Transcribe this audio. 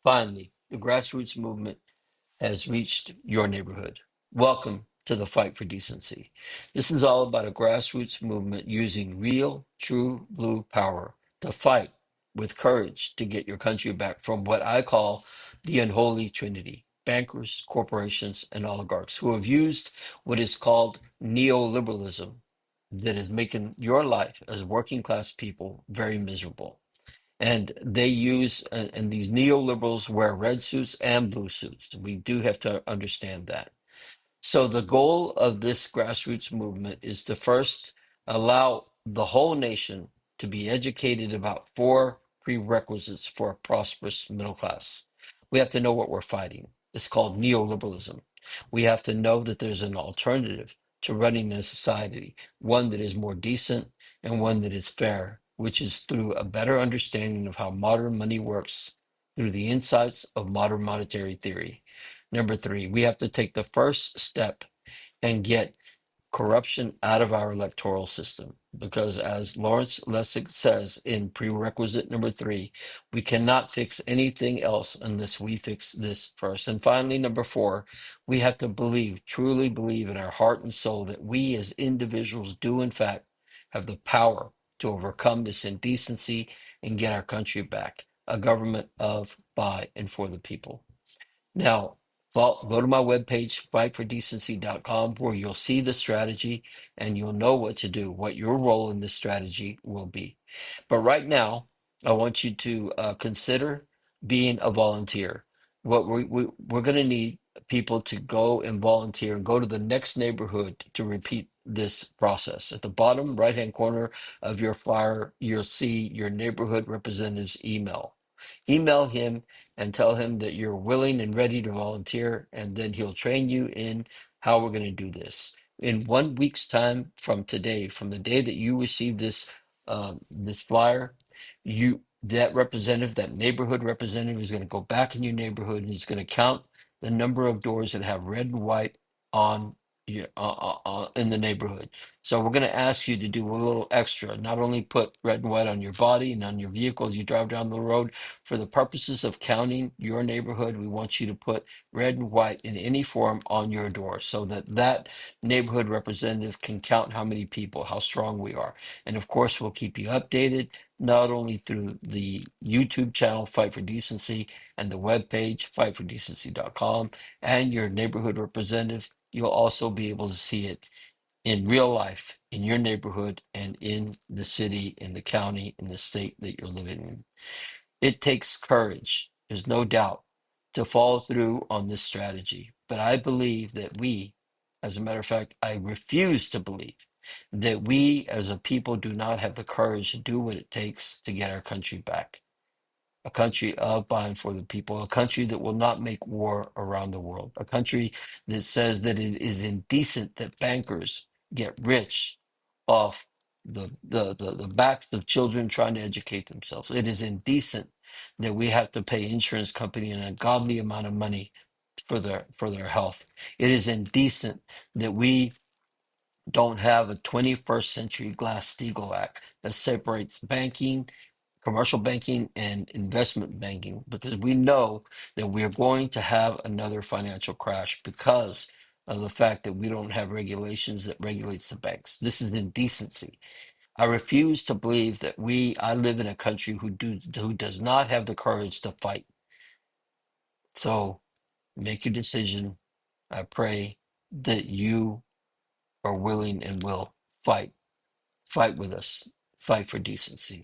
Finally, the grassroots movement has reached your neighborhood. Welcome to the fight for decency. This is all about a grassroots movement using real, true blue power to fight with courage to get your country back from what I call the unholy trinity: bankers, corporations, and oligarchs who have used what is called neoliberalism that is making your life as working class people very miserable. And they use, and these neoliberals wear red suits and blue suits. We do have to understand that. So the goal of this grassroots movement is to first allow the whole nation to be educated about four prerequisites for a prosperous middle class. We have to know what we're fighting. It's called neoliberalism. We have to know that there's an alternative to running a society, one that is more decent and one that is fair, which is through a better understanding of how modern money works through the insights of modern monetary theory. Number three, we have to take the first step and get corruption out of our electoral system. Because as Lawrence Lessig says in prerequisite number three, we cannot fix anything else unless we fix this first. And finally, number four, we have to believe, truly believe in our heart and soul that we as individuals do, in fact, have the power to overcome this indecency and get our country back. A government of, by, and for the people. Now, go to my webpage, fightfordecency.com, where you'll see the strategy and you'll know what to do, what your role in this strategy will be. But right now, I want you to consider being a volunteer. What we're going to need people to go and volunteer and go to the next neighborhood to repeat this process. At the bottom right-hand corner of your flyer, you'll see your neighborhood representative's email. Email him and tell him that you're willing and ready to volunteer, and then he'll train you in how we're going to do this. In 1 week's time from today, from the day that you receive this flyer, that representative, that neighborhood representative, is going to go back in your neighborhood and he's going to count the number of doors that have red and white on in the neighborhood. So we're going to ask you to do a little extra. Not only put red and white on your body and on your vehicle as you drive down the road. For the purposes of counting your neighborhood, we want you to put red and white in any form on your door so that that neighborhood representative can count how many people, how strong we are. And of course, we'll keep you updated, not only through the YouTube channel, Fight for Decency, and the webpage, fightfordecency.com, and your neighborhood representative. You'll also be able to see it in real life, in your neighborhood, and in the city, in the county, in the state that you're living in. It takes courage, there's no doubt, to follow through on this strategy. But I believe that we, as a matter of fact, I refuse to believe that we as a people do not have the courage to do what it takes to get our country back. A country of, by, and for the people, a country that will not make war around the world, a country that says that it is indecent that bankers get rich off the backs of children trying to educate themselves. It is indecent that we have to pay insurance company an ungodly amount of money for their health. It is indecent that we don't have a 21st century Glass-Steagall Act that separates banking, commercial banking, and investment banking, because we know that we're going to have another financial crash because of the fact that we don't have regulations that regulates the banks. This is indecency. I refuse to believe that I live in a country who does not have the courage to fight. So make your decision. I pray that you are willing and will fight with us, fight for decency.